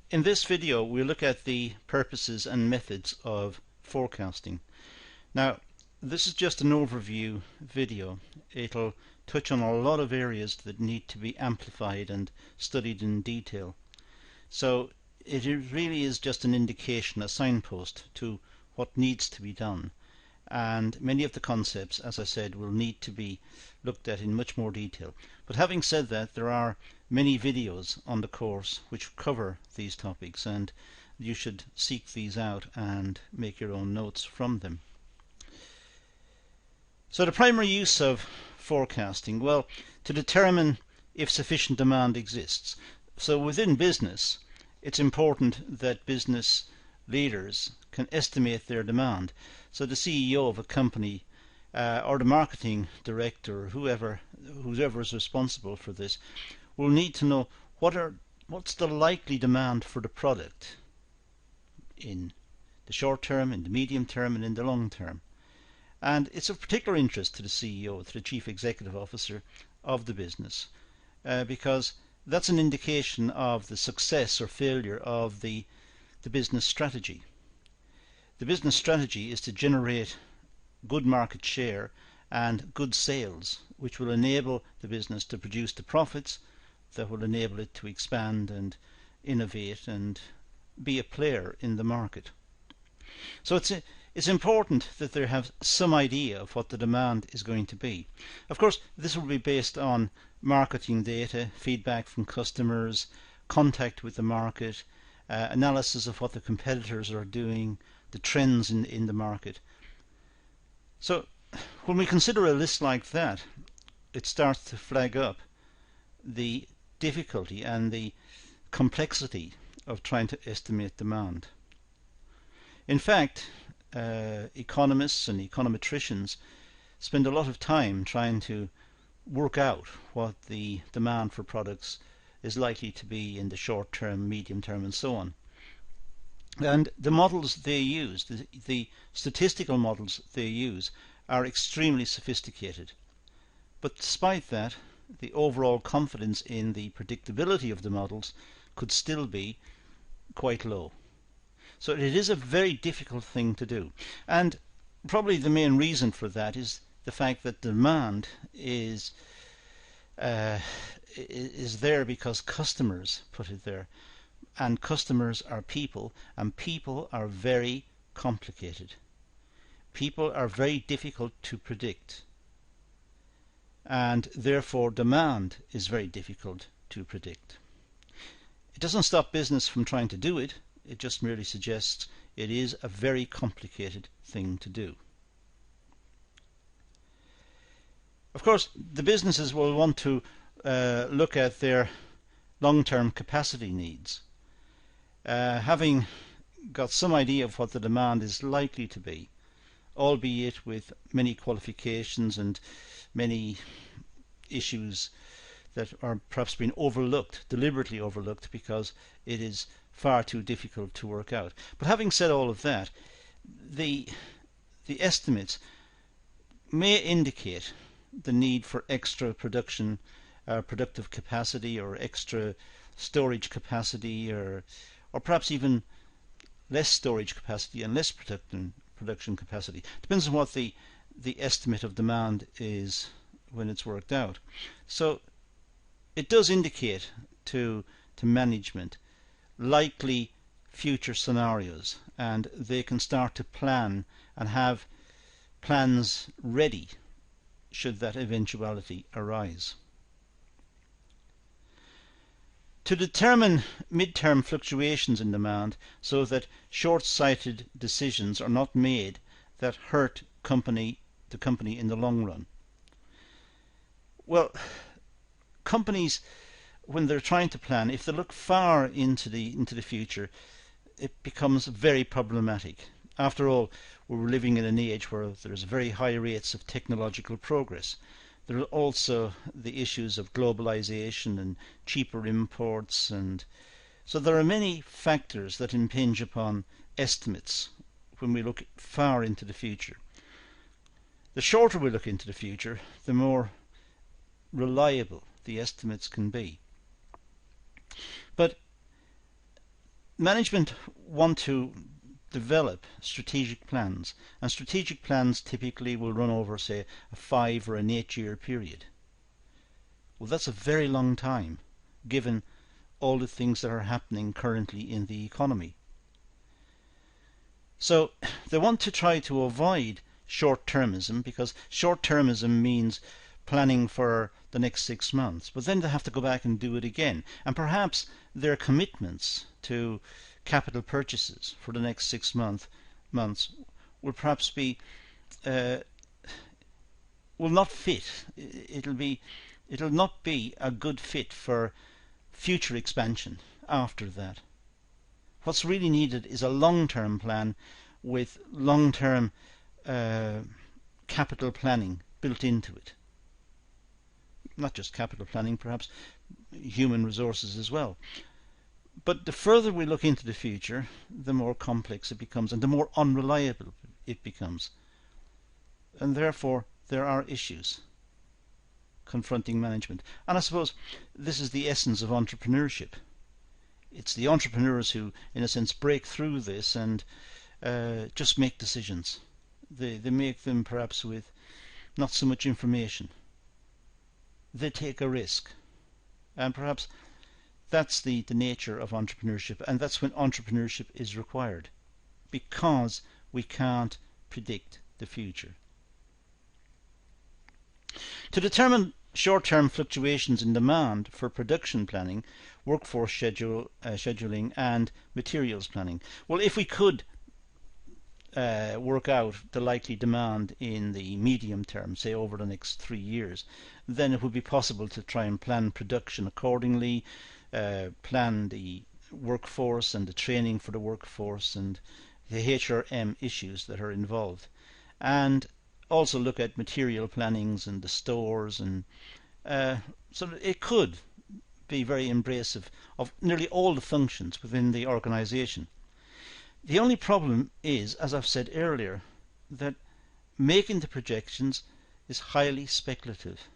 In this video we'll look at the purposes and methods of forecasting. Now this is just an overview video. It'll touch on a lot of areas that need to be amplified and studied in detail. So it really is just an indication, a signpost to what needs to be done. And many of the concepts, as I said, will need to be looked at in much more detail. But having said that, there are many videos on the course which cover these topics, and you should seek these out and make your own notes from them. So the primary use of forecasting, well, to determine if sufficient demand exists. So within business, it's important that business leaders can estimate their demand. So the CEO of a company or the marketing director, whoever is responsible for this, will need to know what's the likely demand for the product in the short term, in the medium term, and in the long term. And it's of particular interest to the CEO, to the Chief Executive Officer of the business, because that's an indication of the success or failure of the business strategy. The business strategy is to generate good market share and good sales, which will enable the business to produce the profits that will enable it to expand and innovate and be a player in the market. So it's important that they have some idea of what the demand is going to be. Of course, this will be based on marketing data, feedback from customers, contact with the market, analysis of what the competitors are doing, the trends in the market. So when we consider a list like that, it starts to flag up the difficulty and the complexity of trying to estimate demand. In fact, economists and econometricians spend a lot of time trying to work out what the demand for products is likely to be in the short term, medium term, and so on. And the models they use, the statistical models they use, are extremely sophisticated. But despite that, the overall confidence in the predictability of the models could still be quite low. So it is a very difficult thing to do. And probably the main reason for that is the fact that demand is there because customers put it there. And customers are people, and people are very complicated. People are very difficult to predict, and therefore demand is very difficult to predict. It doesn't stop business from trying to do it, it just merely suggests it is a very complicated thing to do. Of course, the businesses will want to look at their long-term capacity needs. Having got some idea of what the demand is likely to be, albeit with many qualifications and many issues that are perhaps being overlooked, deliberately overlooked, because it is far too difficult to work out. But having said all of that, the estimates may indicate the need for extra production, productive capacity, or extra storage capacity, or perhaps even less storage capacity and less production capacity. Depends on what the estimate of demand is when it's worked out. So it does indicate to management likely future scenarios, and they can start to plan and have plans ready should that eventuality arise. To determine mid-term fluctuations in demand so that short-sighted decisions are not made that hurt the company in the long run. Well, companies, when they're trying to plan, if they look far into the future, it becomes very problematic. After all, we're living in an age where there's very high rates of technological progress. There are also the issues of globalization and cheaper imports, and so there are many factors that impinge upon estimates when we look far into the future. The shorter we look into the future, the more reliable the estimates can be. But management want to develop strategic plans, and strategic plans typically will run over, say, a 5 or an 8-year period. Well, that's a very long time, given all the things that are happening currently in the economy. So they want to try to avoid short-termism, because short-termism means planning for the next 6 months, but then they have to go back and do it again, and perhaps their commitments to capital purchases for the next 6 months will perhaps be will not fit. It'll not be a good fit for future expansion after that. What's really needed is a long-term plan with long-term capital planning built into it. Not just capital planning, perhaps human resources as well. But the further we look into the future, the more complex it becomes and the more unreliable it becomes. And therefore there are issues confronting management. And I suppose this is the essence of entrepreneurship. It's the entrepreneurs who, in a sense, break through this and just make decisions. They make them perhaps with not so much information. They take a risk. And perhaps that's the nature of entrepreneurship, and that's when entrepreneurship is required, because we can't predict the future. To determine short-term fluctuations in demand for production planning, workforce scheduling and materials planning. Well, if we could work out the likely demand in the medium term, say over the next 3 years, then it would be possible to try and plan production accordingly, plan the workforce and the training for the workforce and the HRM issues that are involved, and also look at material plannings and the stores, and so it could be very embracive of nearly all the functions within the organization. The only problem is, as I've said earlier, that making the projections is highly speculative.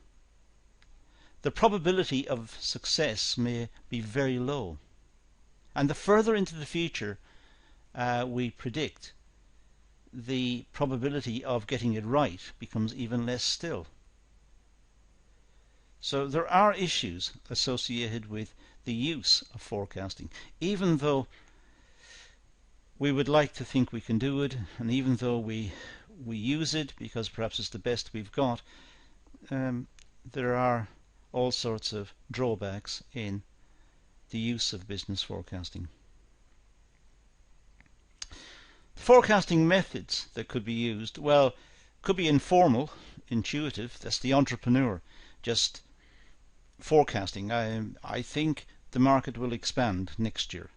The probability of success may be very low, and the further into the future we predict, the probability of getting it right becomes even less still. So there are issues associated with the use of forecasting, even though we would like to think we can do it, and even though we use it because perhaps it's the best we've got, there are all sorts of drawbacks in the use of business forecasting. The forecasting methods that could be used, well, could be informal, intuitive. That's the entrepreneur just forecasting. I think the market will expand next year.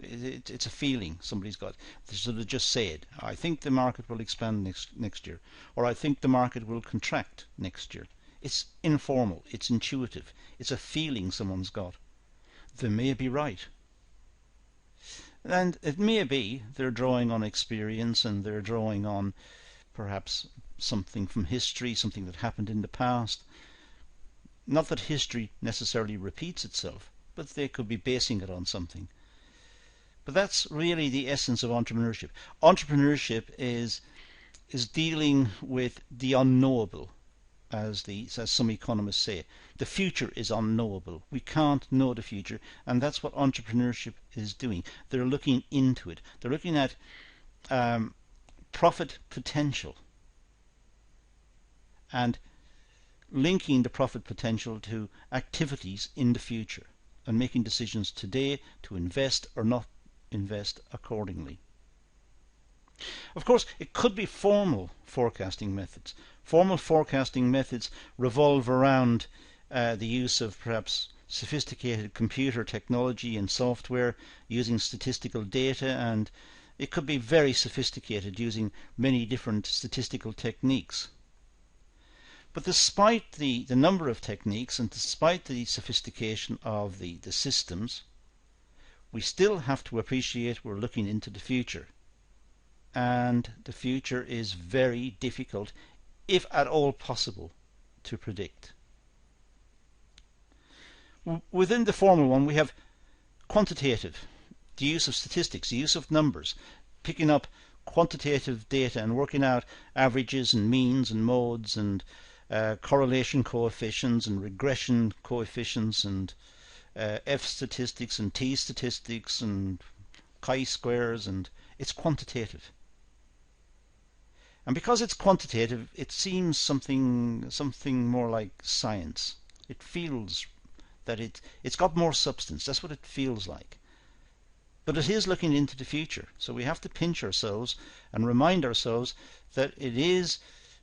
It's a feeling somebody's got. So they just say it. I think the market will expand next year, or I think the market will contract next year. It's informal, it's intuitive, it's a feeling someone's got. They may be right. And it may be they're drawing on experience, and they're drawing on perhaps something from history, something that happened in the past. Not that history necessarily repeats itself, but they could be basing it on something. But that's really the essence of entrepreneurship. Entrepreneurship is dealing with the unknowable, as some economists say. The future is unknowable. We can't know the future, and that's what entrepreneurship is doing. They're looking into it. They're looking at profit potential and linking the profit potential to activities in the future and making decisions today to invest or not invest accordingly. Of course, it could be formal forecasting methods. Formal forecasting methods revolve around the use of perhaps sophisticated computer technology and software, using statistical data, and it could be very sophisticated, using many different statistical techniques. But despite the number of techniques and despite the sophistication of the systems, we still have to appreciate we're looking into the future. And the future is very difficult, if at all possible, to predict. Within the formal one we have quantitative. the use of statistics, the use of numbers, picking up quantitative data and working out averages and means and modes and correlation coefficients and regression coefficients and F statistics and T statistics and chi-squares, and it's quantitative. And because it's quantitative, it seems something more like science. It feels that it's got more substance. That's what it feels like. But it is looking into the future. So we have to pinch ourselves and remind ourselves that it is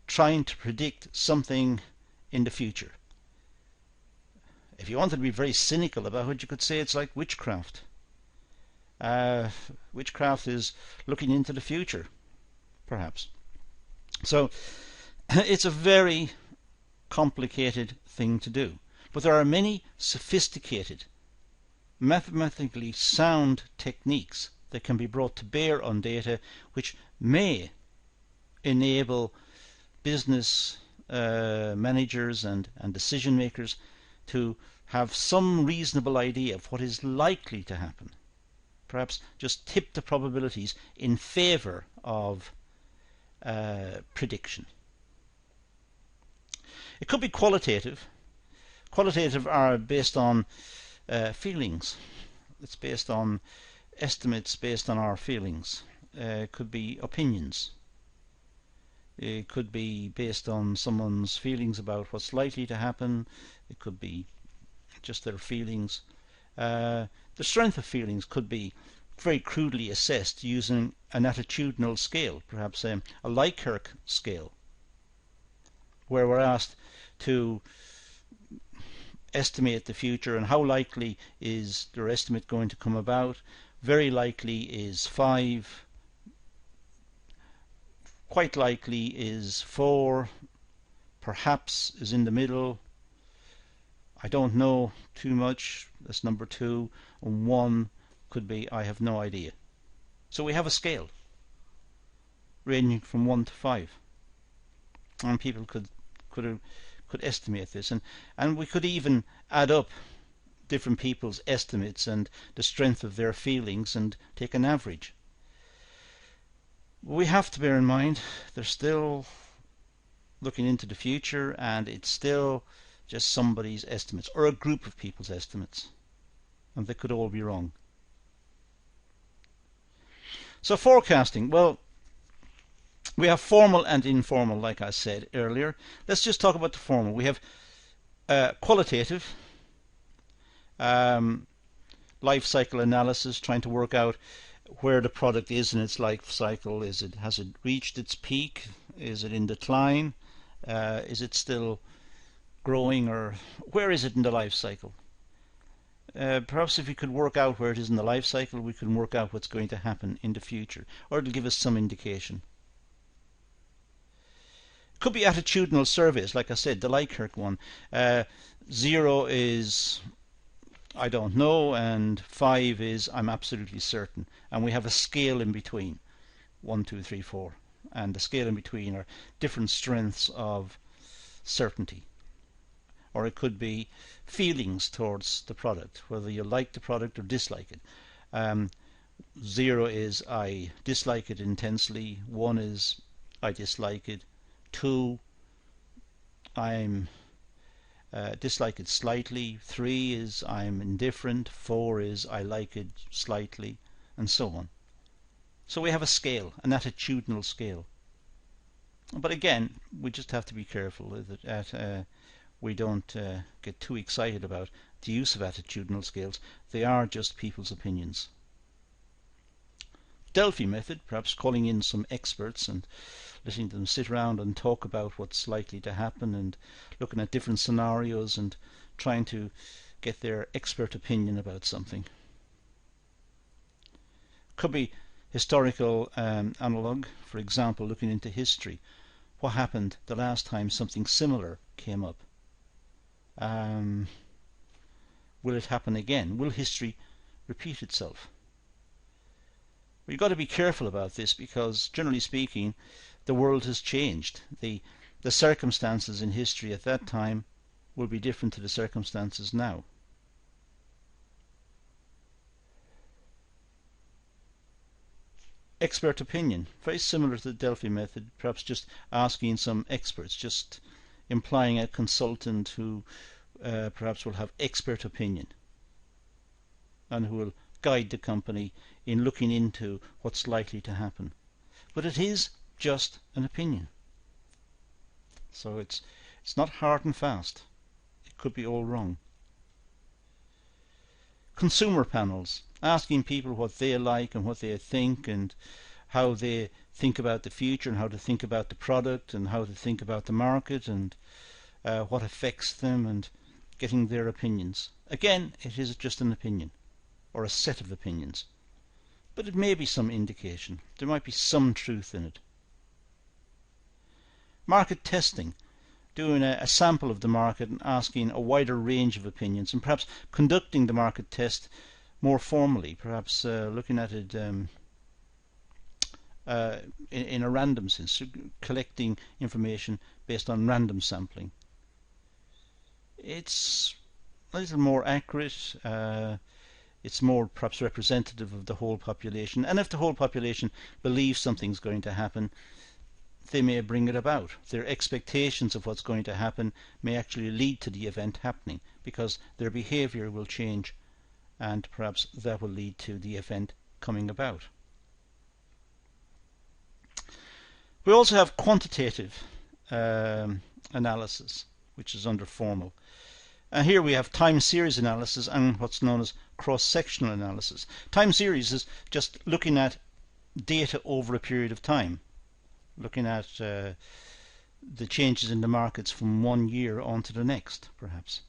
trying to predict something in the future. If you wanted to be very cynical about it, you could say it's like witchcraft. Witchcraft is looking into the future, perhaps. So it's a very complicated thing to do. But there are many sophisticated, mathematically sound techniques that can be brought to bear on data which may enable business managers and decision makers to have some reasonable idea of what is likely to happen. Perhaps just tip the probabilities in favor of prediction. It could be qualitative. Qualitative are based on feelings. It's based on estimates based on our feelings. It could be opinions. It could be based on someone's feelings about what's likely to happen. It could be just their feelings. The strength of feelings could be very crudely assessed using an attitudinal scale, perhaps a Likert scale, where we're asked to estimate the future and how likely is their estimate going to come about. Very likely is 5, quite likely is 4, perhaps is in the middle, I don't know too much, that's number 2, and 1 could be I have no idea. So we have a scale ranging from 1 to 5, and people could estimate this, and we could even add up different people's estimates and the strength of their feelings and take an average. We have to bear in mind they're still looking into the future, and it's still just somebody's estimates or a group of people's estimates, and they could all be wrong. So forecasting, well, we have formal and informal, like I said earlier. Let's just talk about the formal. We have qualitative, life cycle analysis, trying to work out where the product is in its life cycle. Has it reached its peak? Is it in decline? Is it still growing, or where is it in the life cycle? Perhaps if we could work out where it is in the life cycle, we can work out what's going to happen in the future, or it'll give us some indication. It could be attitudinal surveys, like I said, the Likert one. 0 is I don't know, and 5 is I'm absolutely certain, and we have a scale in between, 1, 2, 3, 4, and the scale in between are different strengths of certainty. Or it could be feelings towards the product, whether you like the product or dislike it. 0 is I dislike it intensely, 1 is I dislike it, 2 I'm dislike it slightly, 3 is I'm indifferent, 4 is I like it slightly, and so on. So we have a scale, an attitudinal scale. But again, we just have to be careful that we don't get too excited about the use of attitudinal scales. They are just people's opinions. Delphi method, perhaps calling in some experts and letting them sit around and talk about what's likely to happen and looking at different scenarios and trying to get their expert opinion about something. Could be historical analog, for example, looking into history. What happened the last time something similar came up? Will it happen again? Will history repeat itself? We've got to be careful about this because, generally speaking, the world has changed. The circumstances in history at that time will be different to the circumstances now. expert opinion, very similar to the Delphi method, perhaps just asking some experts, just implying a consultant who perhaps will have expert opinion and who will guide the company in looking into what's likely to happen. But it is just an opinion. So it's not hard and fast. It could be all wrong. Consumer panels, asking people what they like and what they think and how they think about the future and how to think about the product and how to think about the market and what affects them, and getting their opinions. Again, it is just an opinion or a set of opinions, but it may be some indication. There might be some truth in it. Market testing, doing a sample of the market and asking a wider range of opinions, and perhaps conducting the market test more formally, perhaps looking at it in a random sense, collecting information based on random sampling. It's a little more accurate, it's more perhaps representative of the whole population, and if the whole population believes something's going to happen, they may bring it about. Their expectations of what's going to happen may actually lead to the event happening, because their behaviour will change, and perhaps that will lead to the event coming about. We also have quantitative analysis, which is under formal. And here we have time series analysis and what's known as cross-sectional analysis. Time series is just looking at data over a period of time, looking at the changes in the markets from one year on to the next, perhaps.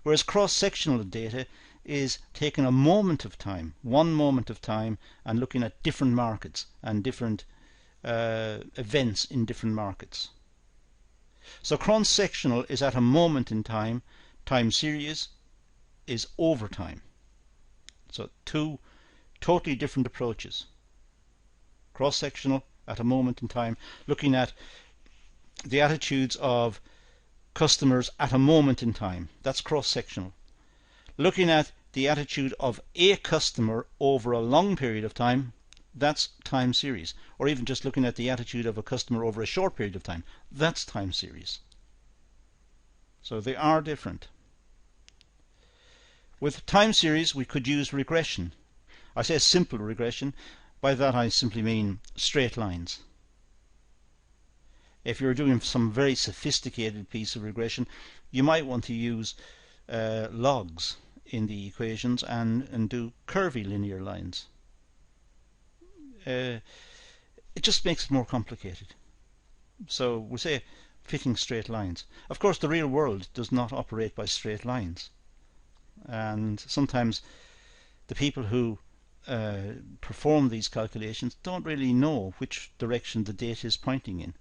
Whereas cross-sectional data is taking a moment of time, one moment of time, and looking at different markets and different events in different markets. So cross-sectional is at a moment in time, time series is over time. So two totally different approaches. Cross-sectional at a moment in time, looking at the attitudes of customers at a moment in time. That's cross-sectional. Looking at the attitude of a customer over a long period of time, that's time series. Or even just looking at the attitude of a customer over a short period of time, that's time series. So they are different. With time series we could use regression. I say simple regression. By that I simply mean straight lines. If you're doing some very sophisticated piece of regression, you might want to use logs in the equations and do curvy linear lines. It just makes it more complicated. So we say fitting straight lines. Of course the real world does not operate by straight lines, and sometimes the people who perform these calculations don't really know which direction the data is pointing in.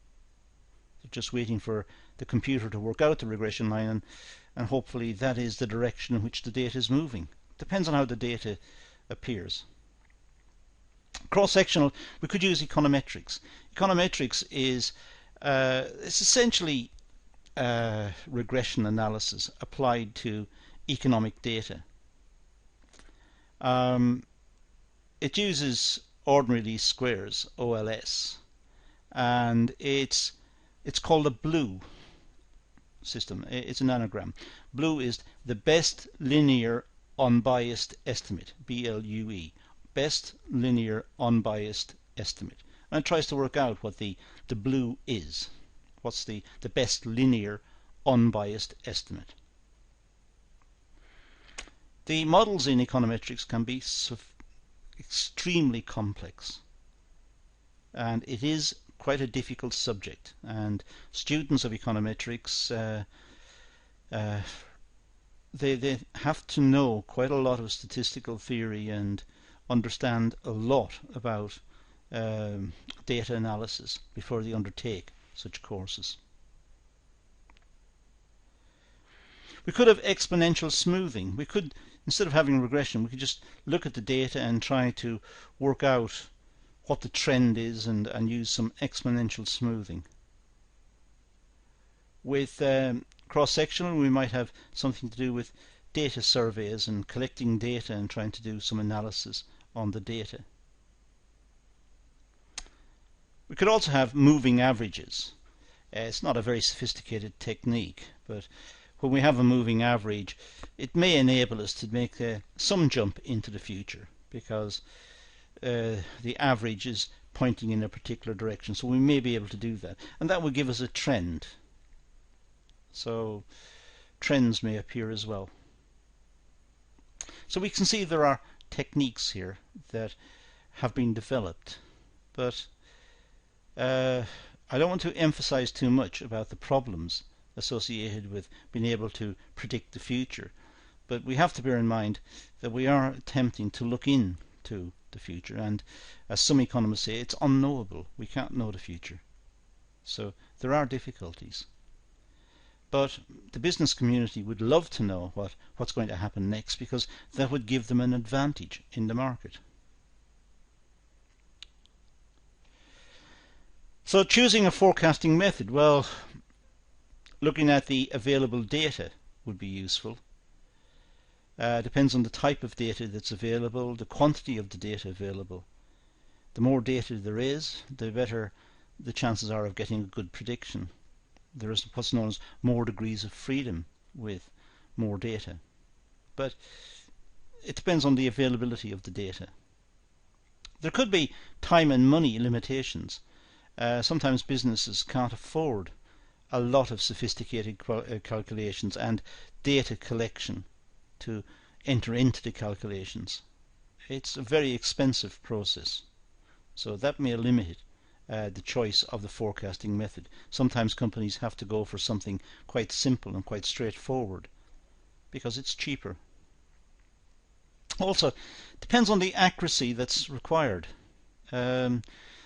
They're just waiting for the computer to work out the regression line, and hopefully that is the direction in which the data is moving. Depends on how the data appears. Cross-sectional, we could use econometrics. Econometrics is it's essentially regression analysis applied to economic data. It uses ordinary least squares, OLS, and it's called a BLUE system. It's an anagram. BLUE is the best linear unbiased estimate, BLUE, best linear unbiased estimate. And it tries to work out what the BLUE is. What's the best linear unbiased estimate. The models in econometrics can be extremely complex, and it is quite a difficult subject, and students of econometrics they have to know quite a lot of statistical theory and understand a lot about data analysis before they undertake such courses. We could have exponential smoothing. We could, instead of having regression, we could just look at the data and try to work out what the trend is and use some exponential smoothing. With cross-sectional, we might have something to do with data surveys and collecting data and trying to do some analysis on the data. We could also have moving averages. It's not a very sophisticated technique, but when we have a moving average, it may enable us to make some jump into the future, because the average is pointing in a particular direction, so we may be able to do that, and that would give us a trend. So trends may appear as well. So we can see there are techniques here that have been developed, but I don't want to emphasize too much about the problems associated with being able to predict the future, but we have to bear in mind that we are attempting to look into the future, and as some economists say, it's unknowable. We can't know the future, so there are difficulties. But the business community would love to know what's going to happen next, because that would give them an advantage in the market. So choosing a forecasting method, well, looking at the available data would be useful. Depends on the type of data that's available, the quantity of the data available. The more data there is, the better the chances are of getting a good prediction. There is what's known as more degrees of freedom with more data. But it depends on the availability of the data. There could be time and money limitations. Sometimes businesses can't afford a lot of sophisticated calculations and data collection to enter into the calculations. It's a very expensive process, so that may limit the choice of the forecasting method. Sometimes companies have to go for something quite simple and quite straightforward because it's cheaper. Also, depends on the accuracy that's required.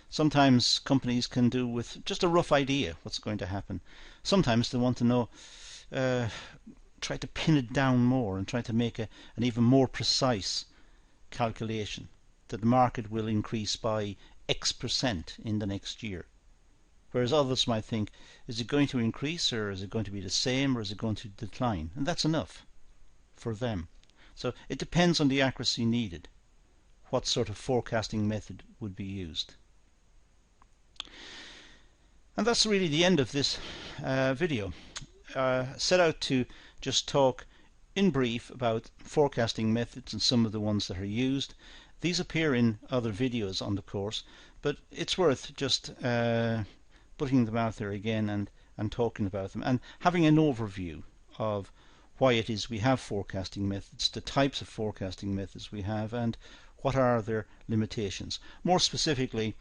Sometimes companies can do with just a rough idea what's going to happen. Sometimes they want to know, try to pin it down more and try to make an even more precise calculation that the market will increase by X% in the next year. Whereas others might think, is it going to increase, or is it going to be the same, or is it going to decline? And that's enough for them. So it depends on the accuracy needed, what sort of forecasting method would be used. And that's really the end of this video. Set out to just talk in brief about forecasting methods and some of the ones that are used. These appear in other videos on the course, but it's worth just putting them out there again and talking about them and having an overview of why it is we have forecasting methods, the types of forecasting methods we have, and what are their limitations. More specifically,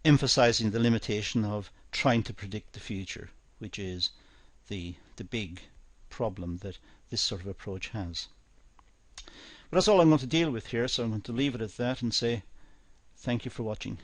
emphasizing the limitation of trying to predict the future, which is the big problem that this sort of approach has. But that's all I'm going to deal with here, so I'm going to leave it at that and say thank you for watching.